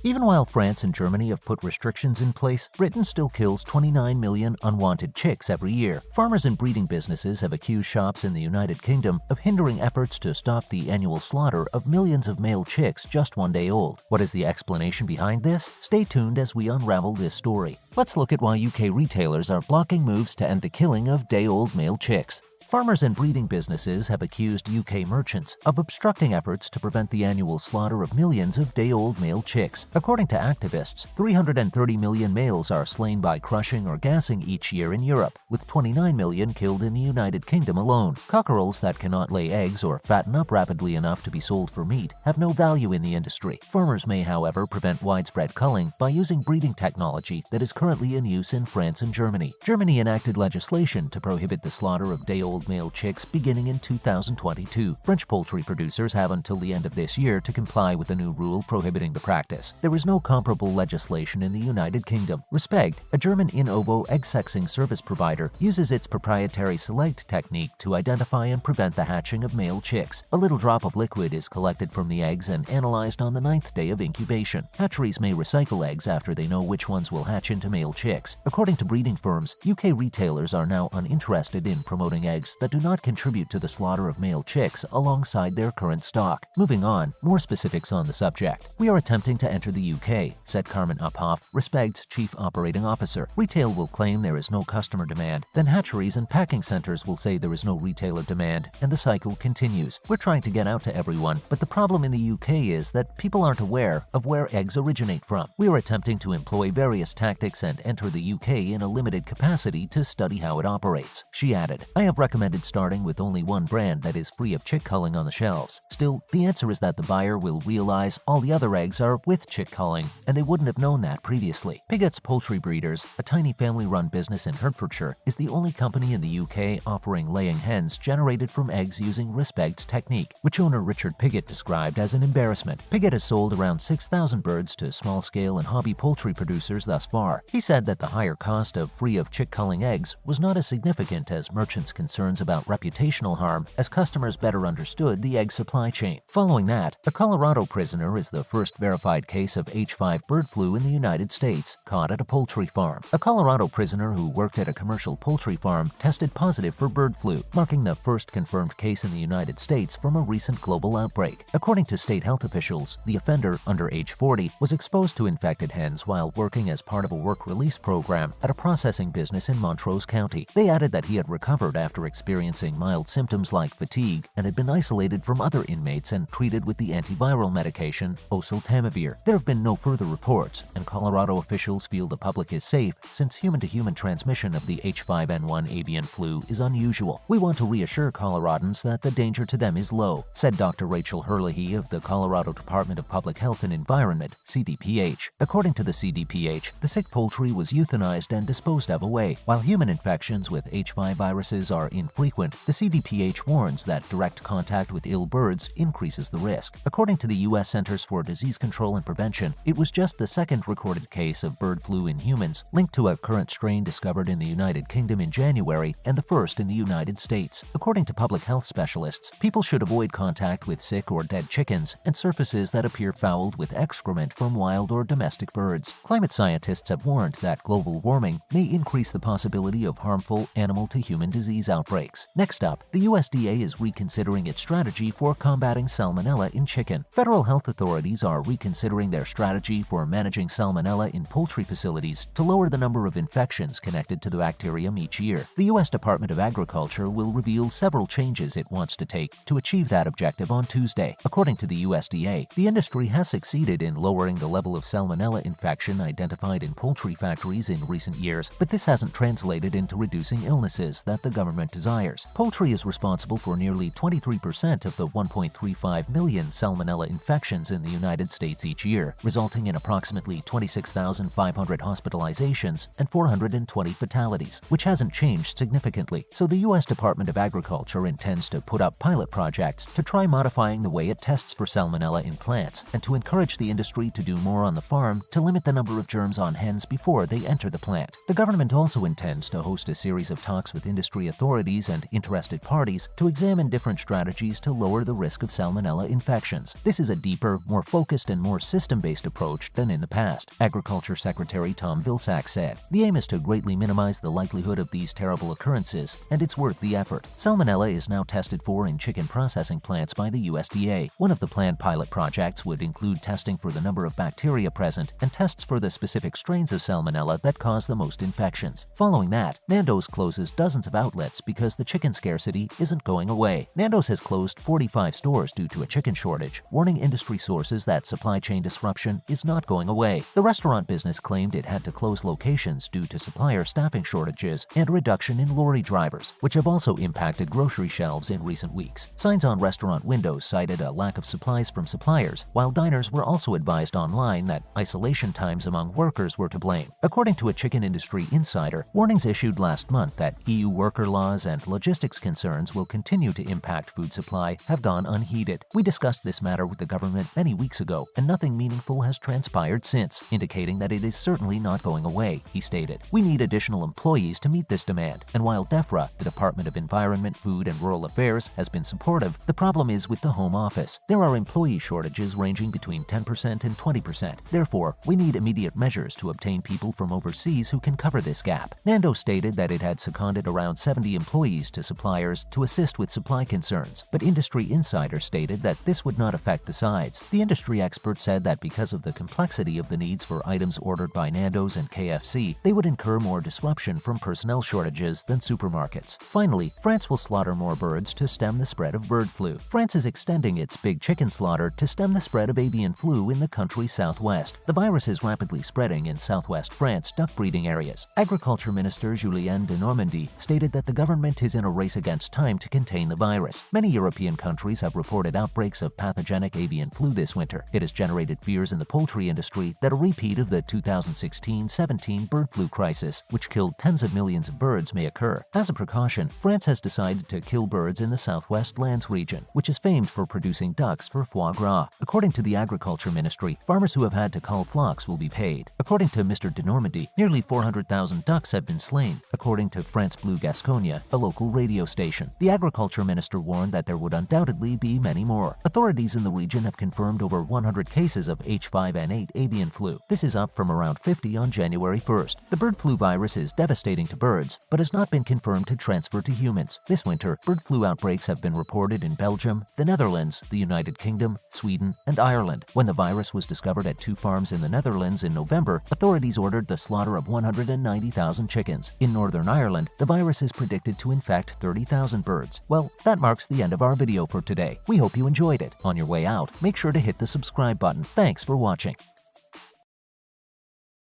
Even while France and Germany have put restrictions in place, Britain still kills 29 million unwanted chicks every year. Farmers and breeding businesses have accused shops in the United Kingdom of hindering efforts to stop the annual slaughter of millions of male chicks just one day old. What is the explanation behind this? Stay tuned as we unravel this story. Let's look at why UK retailers are blocking moves to end the killing of day-old male chicks. Farmers and breeding businesses have accused UK merchants of obstructing efforts to prevent the annual slaughter of millions of day-old male chicks. According to activists, 330 million males are slain by crushing or gassing each year in Europe, with 29 million killed in the United Kingdom alone. Cockerels that cannot lay eggs or fatten up rapidly enough to be sold for meat have no value in the industry. Farmers may, however, prevent widespread culling by using breeding technology that is currently in use in France and Germany. Germany enacted legislation to prohibit the slaughter of day-old male chicks beginning in 2022. French poultry producers have until the end of this year to comply with the new rule prohibiting the practice. There is no comparable legislation in the United Kingdom. Respect, a German in ovo egg-sexing service provider, uses its proprietary select technique to identify and prevent the hatching of male chicks. A little drop of liquid is collected from the eggs and analyzed on the 9th day of incubation. Hatcheries may recycle eggs after they know which ones will hatch into male chicks. According to breeding firms, UK retailers are now uninterested in promoting eggs that do not contribute to the slaughter of male chicks alongside their current stock. Moving on, more specifics on the subject. We are attempting to enter the UK, said Carmen Uphoff, Respect's chief operating officer. Retail will claim there is no customer demand, then hatcheries and packing centers will say there is no retailer demand, and the cycle continues. We're trying to get out to everyone, but the problem in the UK is that people aren't aware of where eggs originate from. We are attempting to employ various tactics and enter the UK in a limited capacity to study how it operates. She added, I have recommended starting with only one brand that is free of chick culling on the shelves. Still, the answer is that the buyer will realize all the other eggs are with chick culling, and they wouldn't have known that previously. Piggett's Poultry Breeders, a tiny family-run business in Hertfordshire, is the only company in the UK offering laying hens generated from eggs using Respect's technique, which owner Richard Piggott described as an embarrassment. Piggott has sold around 6,000 birds to small-scale and hobby poultry producers thus far. He said that the higher cost of free of chick culling eggs was not as significant as merchants' concerns about reputational harm as customers better understood the egg supply chain. Following that, a Colorado prisoner is the first verified case of H5 bird flu in the United States, caught at a poultry farm. A Colorado prisoner who worked at a commercial poultry farm tested positive for bird flu, marking the first confirmed case in the United States from a recent global outbreak. According to state health officials, the offender, under age 40, was exposed to infected hens while working as part of a work release program at a processing business in Montrose County. They added that he had recovered after experiencing mild symptoms like fatigue and had been isolated from other inmates and treated with the antiviral medication oseltamivir. There have been no further reports, and Colorado officials feel the public is safe since human-to-human transmission of the H5N1 avian flu is unusual. We want to reassure Coloradans that the danger to them is low, said Dr. Rachel Herlihy of the Colorado Department of Public Health and Environment, CDPH. According to the CDPH, the sick poultry was euthanized and disposed of away. While human infections with H5 viruses are infrequent, the CDPH warns that direct contact with ill birds increases the risk. According to the U.S. Centers for Disease Control and Prevention, it was just the second recorded case of bird flu in humans, linked to a current strain discovered in the United Kingdom in January and the first in the United States. According to public health specialists, people should avoid contact with sick or dead chickens and surfaces that appear fouled with excrement from wild or domestic birds. Climate scientists have warned that global warming may increase the possibility of harmful animal-to-human disease outbreaks. Next up, the USDA is reconsidering its strategy for combating salmonella in chicken. Federal health authorities are reconsidering their strategy for managing salmonella in poultry facilities to lower the number of infections connected to the bacterium each year. The U.S. Department of Agriculture will reveal several changes it wants to take to achieve that objective on Tuesday. According to the USDA, the industry has succeeded in lowering the level of salmonella infection identified in poultry factories in recent years, but this hasn't translated into reducing illnesses that the government desires. Poultry is responsible for nearly 23% of the 1.35 million salmonella infections in the United States each year, resulting in approximately 26,500 hospitalizations and 420 fatalities, which hasn't changed significantly. So the U.S. Department of Agriculture intends to put up pilot projects to try modifying the way it tests for salmonella in plants and to encourage the industry to do more on the farm to limit the number of germs on hens before they enter the plant. The government also intends to host a series of talks with industry authorities authorities and interested parties to examine different strategies to lower the risk of salmonella infections. This is a deeper, more focused, and more system-based approach than in the past, Agriculture Secretary Tom Vilsack said. The aim is to greatly minimize the likelihood of these terrible occurrences, and it's worth the effort. Salmonella is now tested for in chicken processing plants by the USDA. One of the planned pilot projects would include testing for the number of bacteria present and tests for the specific strains of salmonella that cause the most infections. Following that, Nando's closes dozens of outlets because the chicken scarcity isn't going away. Nando's has closed 45 stores due to a chicken shortage, warning industry sources that supply chain disruption is not going away. The restaurant business claimed it had to close locations due to supplier staffing shortages and a reduction in lorry drivers, which have also impacted grocery shelves in recent weeks. Signs on restaurant windows cited a lack of supplies from suppliers, while diners were also advised online that isolation times among workers were to blame. According to a chicken industry insider, warnings issued last month that EU worker laws and logistics concerns will continue to impact food supply have gone unheeded. We discussed this matter with the government many weeks ago, and nothing meaningful has transpired since, indicating that it is certainly not going away, he stated. We need additional employees to meet this demand, and while DEFRA, the Department of Environment, Food and Rural Affairs, has been supportive, the problem is with the Home Office. There are employee shortages ranging between 10% and 20%. Therefore, we need immediate measures to obtain people from overseas who can cover this gap. Nando's stated that it had seconded around 70 employees to suppliers to assist with supply concerns, but industry insiders stated that this would not affect the sides. The industry expert said that because of the complexity of the needs for items ordered by Nando's and KFC, they would incur more disruption from personnel shortages than supermarkets. Finally, France will slaughter more birds to stem the spread of bird flu. France is extending its big chicken slaughter to stem the spread of avian flu in the country's southwest. The virus is rapidly spreading in southwest France duck breeding areas. Agriculture Minister Julien de Normandie stated that the government is in a race against time to contain the virus. Many European countries have reported outbreaks of pathogenic avian flu this winter. It has generated fears in the poultry industry that a repeat of the 2016-17 bird flu crisis, which killed tens of millions of birds, may occur. As a precaution, France has decided to kill birds in the southwest lands region, which is famed for producing ducks for foie gras. According to the Agriculture Ministry, farmers who have had to cull flocks will be paid. According to Mr. de Normandie, nearly 400,000 ducks have been slain, according to France Bleu Gascogne, a local radio station. The Agriculture Minister warned that there would undoubtedly be many more. Authorities in the region have confirmed over 100 cases of H5N8 avian flu. This is up from around 50 on January 1st. The bird flu virus is devastating to birds, but has not been confirmed to transfer to humans. This winter, bird flu outbreaks have been reported in Belgium, the Netherlands, the United Kingdom, Sweden, and Ireland. When the virus was discovered at 2 farms in the Netherlands in November, authorities ordered the slaughter of 190,000 chickens. In Northern Ireland, the virus is predicted to infect 30,000 birds. Well, that marks the end of our video for today. We hope you enjoyed it. On your way out, make sure to hit the subscribe button. Thanks for watching.